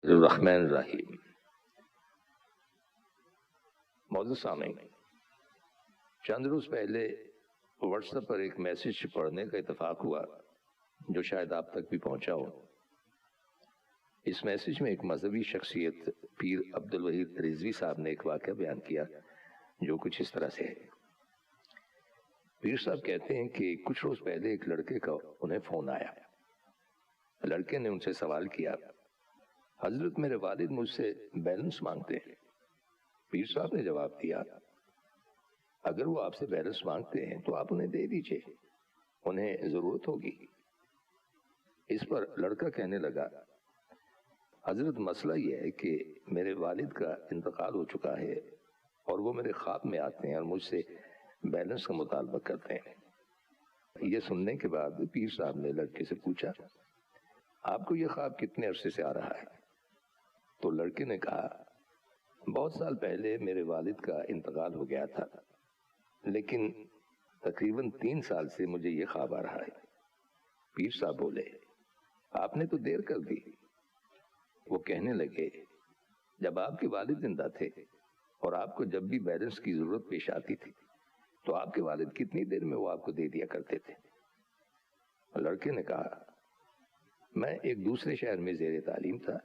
الرحمن الرحیم۔ معزز سامعین، چند روز پہلے واٹس ایپ پر ایک میسج پڑھنے کا اتفاق ہوا جو شاید آپ تک بھی پہنچا ہو۔ اس میسج میں ایک مذہبی شخصیت پیر عبدالوحید رضوی صاحب نے ایک واقعہ بیان کیا جو کچھ اس طرح سے ہے۔ پیر صاحب کہتے ہیں کہ کچھ روز پہلے ایک لڑکے کا انہیں فون آیا۔ لڑکے نے ان سے سوال کیا، حضرت میرے والد مجھ سے بیلنس مانگتے ہیں۔ پیر صاحب نے جواب دیا، اگر وہ آپ سے بیلنس مانگتے ہیں تو آپ انہیں دے دیجئے، انہیں ضرورت ہوگی۔ اس پر لڑکا کہنے لگا، حضرت مسئلہ یہ ہے کہ میرے والد کا انتقال ہو چکا ہے اور وہ میرے خواب میں آتے ہیں اور مجھ سے بیلنس کا مطالبہ کرتے ہیں۔ یہ سننے کے بعد پیر صاحب نے لڑکے سے پوچھا، آپ کو یہ خواب کتنے عرصے سے آ رہا ہے؟ تو لڑکے نے کہا، بہت سال پہلے میرے والد کا انتقال ہو گیا تھا، لیکن تقریباً 3 سال سے مجھے یہ خواب آ رہا ہے۔ پیر صاحب بولے، آپ نے تو دیر کر دی۔ وہ کہنے لگے، جب آپ کے والد زندہ تھے اور آپ کو جب بھی بیلنس کی ضرورت پیش آتی تھی تو آپ کے والد کتنی دیر میں وہ آپ کو دے دیا کرتے تھے؟ لڑکے نے کہا، میں ایک دوسرے شہر میں زیر تعلیم تھا،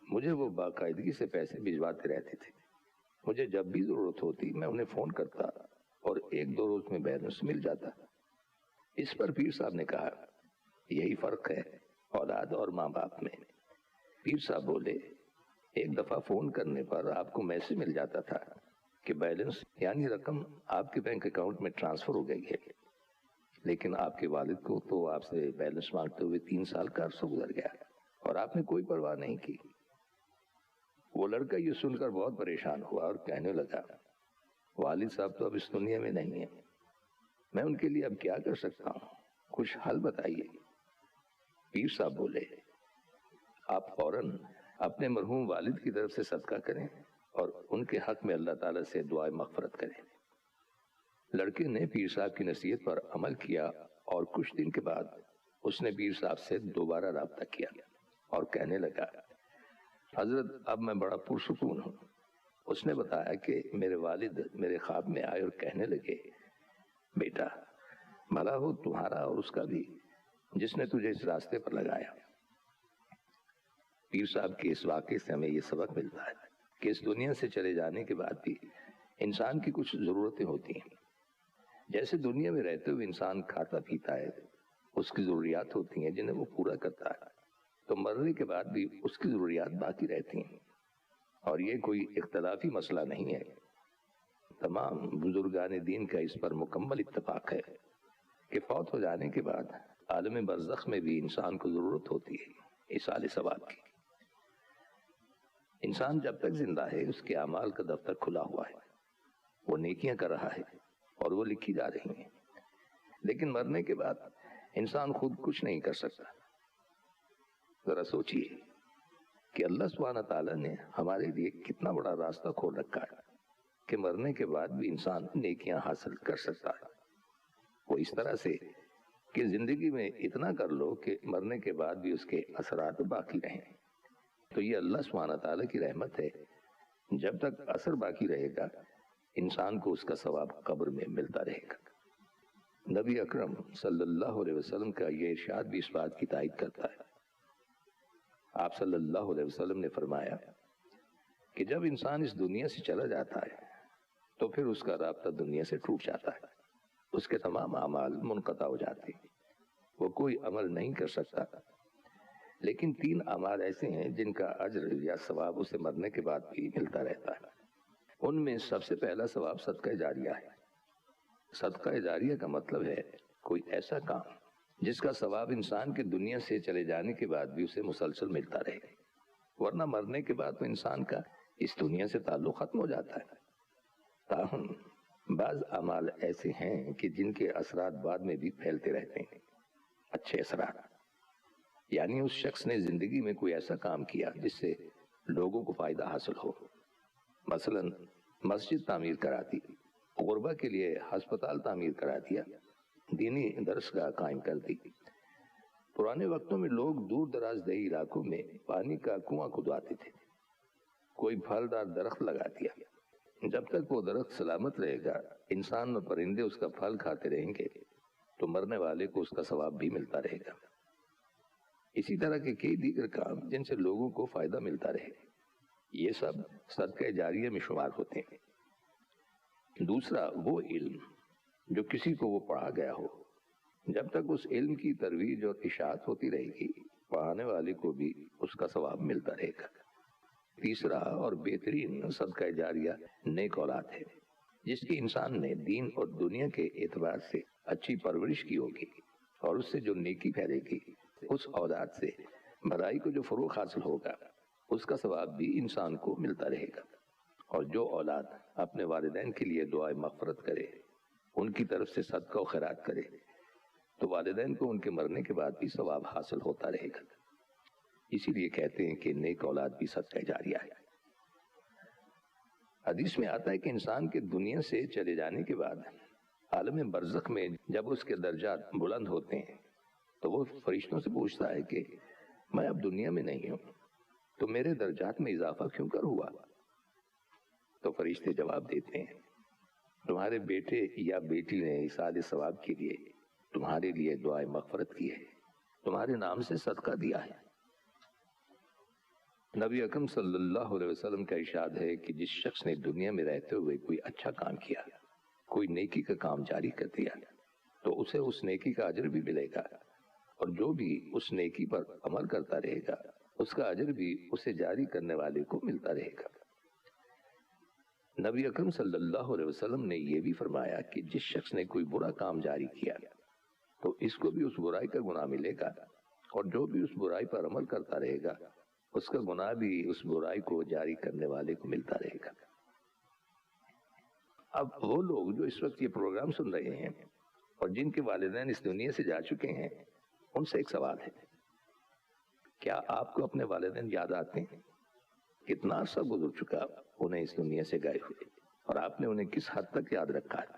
مجھے وہ باقاعدگی سے پیسے بھجواتے رہتے تھے۔ مجھے جب بھی ضرورت ہوتی میں انہیں فون کرتا اور 1-2 روز میں بیلنس مل جاتا۔ اس پر پیر صاحب نے کہا، یہی فرق ہے اولاد اور ماں باپ میں۔ پیر صاحب بولے، ایک دفعہ فون کرنے پر آپ کو میسج مل جاتا تھا کہ بیلنس یعنی رقم آپ کے بینک اکاؤنٹ میں ٹرانسفر ہو گئی ہے، لیکن آپ کے والد کو تو آپ سے بیلنس مانگتے ہوئے 3 سال کا عرصہ گزر گیا اور آپ نے کوئی پرواہ نہیں کی۔ وہ لڑکا یہ سن کر بہت پریشان ہوا اور کہنے لگا، والد صاحب تو اب اس دنیا میں نہیں ہیں، میں ان کے لیے اب کیا کر سکتا ہوں؟ کچھ حل بتائیے۔ پیر صاحب بولے، آپ فوراً اپنے مرحوم والد کی طرف سے صدقہ کریں اور ان کے حق میں اللہ تعالیٰ سے دعائے مغفرت کریں۔ لڑکے نے پیر صاحب کی نصیحت پر عمل کیا اور کچھ دن کے بعد اس نے پیر صاحب سے دوبارہ رابطہ کیا اور کہنے لگا، حضرت اب میں بڑا پرسکون ہوں۔ اس نے بتایا کہ میرے والد میرے خواب میں آئے اور کہنے لگے، بیٹا بھلا ہو تمہارا اور اس کا بھی جس نے تجھے اس راستے پر لگایا۔ پیر صاحب کے اس واقعے سے ہمیں یہ سبق ملتا ہے کہ اس دنیا سے چلے جانے کے بعد بھی انسان کی کچھ ضرورتیں ہوتی ہیں۔ جیسے دنیا میں رہتے ہوئے انسان کھاتا پیتا ہے، اس کی ضروریات ہوتی ہیں جنہیں وہ پورا کرتا ہے، تو مرنے کے بعد بھی اس کی ضروریات باقی رہتی ہیں، اور یہ کوئی اختلافی مسئلہ نہیں ہے۔ تمام بزرگان دین کا اس پر مکمل اتفاق ہے کہ فوت ہو جانے کے بعد عالم برزخ میں بھی انسان کو ضرورت ہوتی ہے ایصال ثواب کی۔ انسان جب تک زندہ ہے اس کے اعمال کا دفتر کھلا ہوا ہے، وہ نیکیاں کر رہا ہے اور وہ لکھی جا رہی ہیں، لیکن مرنے کے بعد انسان خود کچھ نہیں کر سکتا۔ ذرا سوچئے کہ اللہ سبحانہ تعالیٰ نے ہمارے لیے کتنا بڑا راستہ کھول رکھا ہے کہ مرنے کے بعد بھی انسان نیکیاں حاصل کر سکتا ہے۔ وہ اس طرح سے کہ زندگی میں اتنا کر لو کہ مرنے کے بعد بھی اس کے اثرات باقی رہیں۔ تو یہ اللہ سبحانہ تعالیٰ کی رحمت ہے، جب تک اثر باقی رہے گا انسان کو اس کا ثواب قبر میں ملتا رہے گا۔ نبی اکرم صلی اللہ علیہ وسلم کا یہ ارشاد بھی اس بات کی تائید کرتا ہے۔ آپ صلی اللہ علیہ وسلم نے فرمایا کہ جب انسان اس دنیا سے چلا جاتا ہے تو پھر اس کا رابطہ دنیا سے ٹوٹ جاتا ہے، اس کے تمام اعمال منقطع ہو جاتے ہیں، وہ کوئی عمل نہیں کر سکتا۔ لیکن 3 اعمال ایسے ہیں جن کا اجر یا ثواب اسے مرنے کے بعد بھی ملتا رہتا ہے۔ ان میں سب سے پہلا ثواب صدقہ جاریہ ہے۔ صدقہ جاریہ کا مطلب ہے کوئی ایسا کام جس کا ثواب انسان کے دنیا سے چلے جانے کے بعد بھی اسے مسلسل ملتا رہے، ورنہ مرنے کے بعد تو انسان کا اس دنیا سے تعلق ختم ہو جاتا ہے۔ تاہم بعض اعمال ایسے ہیں کہ جن کے اثرات بعد میں بھی پھیلتے رہتے ہیں، اچھے اثرات، یعنی اس شخص نے زندگی میں کوئی ایسا کام کیا جس سے لوگوں کو فائدہ حاصل ہو، مثلا مسجد تعمیر کرا دی، غربا کے لیے ہسپتال تعمیر کرا دیا، دینی درسگاہ قائم کر دی، پرانے وقتوں میں لوگ دور دراز دیہی علاقوں میں پانی کا کنواں کھدواتے تھے، کوئی پھلدار درخت لگا دیا، جب تک وہ درخت سلامت رہے گا، انسان اور پرندے اس کا پھل کھاتے رہیں گے تو مرنے والے کو اس کا ثواب بھی ملتا رہے گا۔ اسی طرح کے کئی دیگر کام جن سے لوگوں کو فائدہ ملتا رہے، یہ سب صدقہ جاریہ میں شمار ہوتے ہیں۔ دوسرا وہ علم جو کسی کو وہ پڑھا گیا ہو، جب تک اس علم کی ترویج اور اشاعت ہوتی رہے گی، پڑھانے والے کو بھی اس کا ثواب ملتا رہے گا۔ تیسرا اور بہترین صدقہ جاریہ نیک اولاد ہے، جس کی انسان نے دین اور دنیا کے اعتبار سے اچھی پرورش کی ہوگی، اور اس سے جو نیکی پھیلے گی، اس اولاد سے بھلائی کو جو فروغ حاصل ہوگا، اس کا ثواب بھی انسان کو ملتا رہے گا۔ اور جو اولاد اپنے والدین کے لیے دعائے مغفرت کرے، ان کی طرف سے صدقہ و خیرات کرے، تو والدین کو ان کے مرنے کے بعد بھی ثواب حاصل ہوتا رہے گا۔ اسی لیے کہتے ہیں کہ نیک اولاد بھی صدقہ جاریہ ہے۔ حدیث میں آتا ہے کہ انسان کے دنیا سے چلے جانے کے بعد عالم برزخ میں جب اس کے درجات بلند ہوتے ہیں تو وہ فرشتوں سے پوچھتا ہے کہ میں اب دنیا میں نہیں ہوں تو میرے درجات میں اضافہ کیوں کر ہوا؟ تو فرشتے جواب دیتے ہیں، تمہارے بیٹے یا بیٹی نے ایصال ثواب کے لیے تمہارے لیے دعائے مغفرت کی ہے، تمہارے نام سے صدقہ دیا ہے۔ نبی اکرم صلی اللہ علیہ وسلم کا ارشاد ہے کہ جس شخص نے دنیا میں رہتے ہوئے کوئی اچھا کام کیا، کوئی نیکی کا کام جاری کر دیا، تو اسے اس نیکی کا اجر بھی ملے گا، اور جو بھی اس نیکی پر عمل کرتا رہے گا، اس کا اجر بھی اسے جاری کرنے والے کو ملتا رہے گا۔ نبی اکرم صلی اللہ علیہ وسلم نے یہ بھی فرمایا کہ جس شخص نے کوئی برا کام جاری کیا تو اس کو بھی اس برائی کا گناہ ملے گا، اور جو بھی اس برائی پر عمل کرتا رہے گا، اس کا گناہ بھی اس برائی کو جاری کرنے والے کو ملتا رہے گا۔ اب وہ لوگ جو اس وقت یہ پروگرام سن رہے ہیں اور جن کے والدین اس دنیا سے جا چکے ہیں، ان سے ایک سوال ہے، کیا آپ کو اپنے والدین یاد آتے ہیں؟ کتنا عرصہ گزر چکا انہیں اس دنیا سے گئے ہوئے، اور آپ نے انہیں کس حد تک یاد رکھا ہے،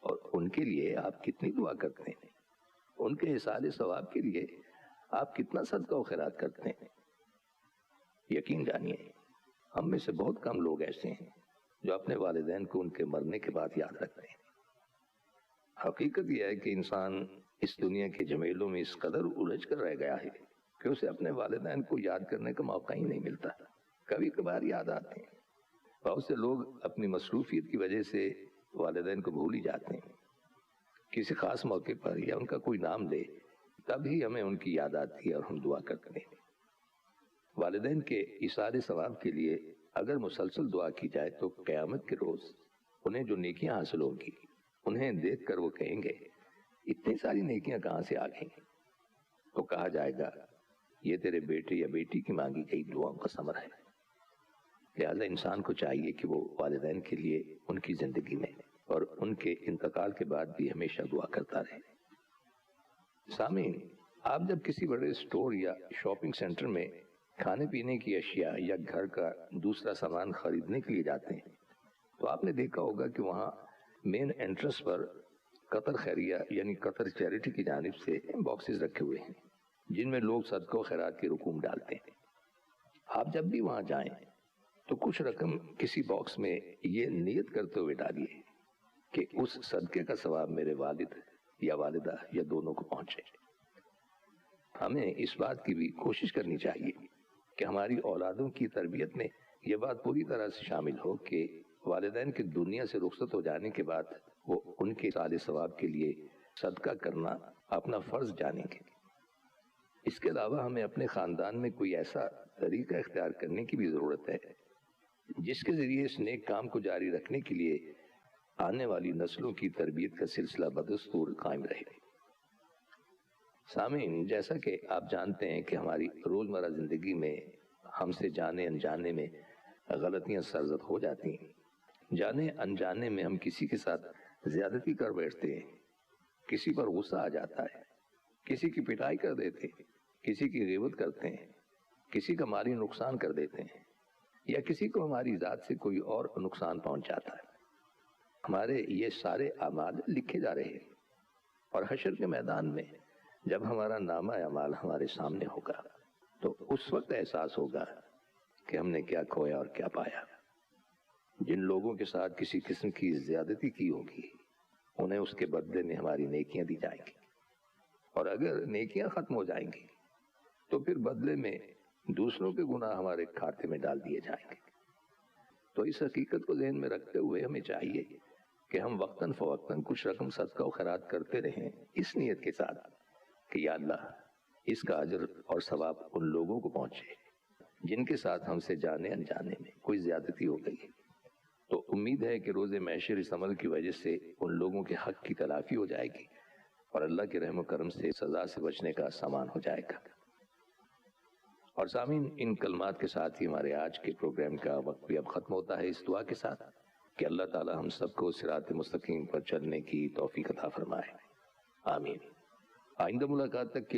اور ان کے لیے آپ کتنی دعا کرتے ہیں، ان کے ایصال ثواب کے لیے آپ کتنا صدقہ و خیرات کرتے ہیں؟ یقین جانیے ہم میں سے بہت کم لوگ ایسے ہیں جو اپنے والدین کو ان کے مرنے کے بعد یاد رکھتے ہیں۔ حقیقت یہ ہے کہ انسان اس دنیا کے جھمیلوں میں اس قدر الجھ کر رہ گیا ہے کہ اسے اپنے والدین کو یاد کرنے کا موقع ہی نہیں ملتا۔ کبھی کبھار یاد آتے ہیں، بہت سے لوگ اپنی مصروفیت کی وجہ سے والدین کو بھول ہی جاتے ہیں۔ کسی خاص موقع پر یا ان کا کوئی نام لے تب ہی ہمیں ان کی یاد آتی ہے اور ہم دعا کرتے ہیں۔ والدین کے ایصال ثواب کے لیے اگر مسلسل دعا کی جائے تو قیامت کے روز انہیں جو نیکیاں حاصل ہوں گی، انہیں دیکھ کر وہ کہیں گے اتنی ساری نیکیاں کہاں سے آ گئیں؟ تو کہا جائے گا یہ تیرے بیٹے یا بیٹی کی مانگی گئی دعاؤں کا ثمر ہے۔ لہذا انسان کو چاہیے کہ وہ والدین کے لیے ان کی زندگی میں اور ان کے انتقال کے بعد بھی ہمیشہ دعا کرتا رہے۔ سامعین، آپ جب کسی بڑے اسٹور یا شاپنگ سینٹر میں کھانے پینے کی اشیاء یا گھر کا دوسرا سامان خریدنے کے لیے جاتے ہیں تو آپ نے دیکھا ہوگا کہ وہاں مین انٹرنس پر قطر خیریہ یعنی قطر چیریٹی کی جانب سے باکسز رکھے ہوئے ہیں جن میں لوگ صدقہ و خیرات کی رقوم ڈالتے ہیں۔ آپ جب بھی وہاں جائیں تو کچھ رقم کسی باکس میں یہ نیت کرتے ہوئے ڈالیے کہ اس صدقے کا ثواب میرے والد یا والدہ یا دونوں کو پہنچے۔ ہمیں اس بات کی بھی کوشش کرنی چاہیے کہ ہماری اولادوں کی تربیت میں یہ بات پوری طرح سے شامل ہو کہ والدین کے دنیا سے رخصت ہو جانے کے بعد وہ ان کے ایصال ثواب کے لیے صدقہ کرنا اپنا فرض جانیں گے۔ اس کے علاوہ ہمیں اپنے خاندان میں کوئی ایسا طریقہ اختیار کرنے کی بھی ضرورت ہے جس کے ذریعے اس نیک کام کو جاری رکھنے کے لیے آنے والی نسلوں کی تربیت کا سلسلہ بدستور قائم رہے۔ سامعین، جیسا کہ آپ جانتے ہیں کہ ہماری روزمرہ زندگی میں ہم سے جانے انجانے میں غلطیاں سرزد ہو جاتی ہیں۔ جانے انجانے میں ہم کسی کے ساتھ زیادتی کر بیٹھتے ہیں، کسی پر غصہ آ جاتا ہے، کسی کی پٹائی کر دیتے ہیں، کسی کی غیبت کرتے ہیں، کسی کا مالی نقصان کر دیتے ہیں، یا کسی کو ہماری ذات سے کوئی اور نقصان پہنچ جاتا ہے۔ ہمارے یہ سارے اعمال لکھے جا رہے ہیں، اور حشر کے میدان میں جب ہمارا نامہ اعمال ہمارے سامنے ہوگا تو اس وقت احساس ہوگا کہ ہم نے کیا کھویا اور کیا پایا۔ جن لوگوں کے ساتھ کسی قسم کی زیادتی کی ہوگی انہیں اس کے بدلے میں ہماری نیکیاں دی جائیں گی، اور اگر نیکیاں ختم ہو جائیں گی تو پھر بدلے میں دوسروں کے گناہ ہمارے کھاتے میں ڈال دیے جائیں گے۔ تو اس حقیقت کو ذہن میں رکھتے ہوئے ہمیں چاہیے کہ ہم وقتاً فوقتاً کچھ رقم صدقہ و خیرات کرتے رہیں، اس نیت کے ساتھ کہ یا اللہ اس کا اجر اور ثواب ان لوگوں کو پہنچے جن کے ساتھ ہم سے جانے انجانے میں کوئی زیادتی ہو گئی۔ تو امید ہے کہ روز محشر اس عمل کی وجہ سے ان لوگوں کے حق کی تلافی ہو جائے گی اور اللہ کے رحم و کرم سے سزا سے بچنے کا سامان ہو جائے گا۔ اور سامعین، ان کلمات کے ساتھ ہی ہمارے آج کے پروگرام کا وقت بھی اب ختم ہوتا ہے، اس دعا کے ساتھ کہ اللہ تعالی ہم سب کو صراط مستقیم پر چلنے کی توفیق عطا فرمائے، آمین۔ آئندہ ملاقات تک کے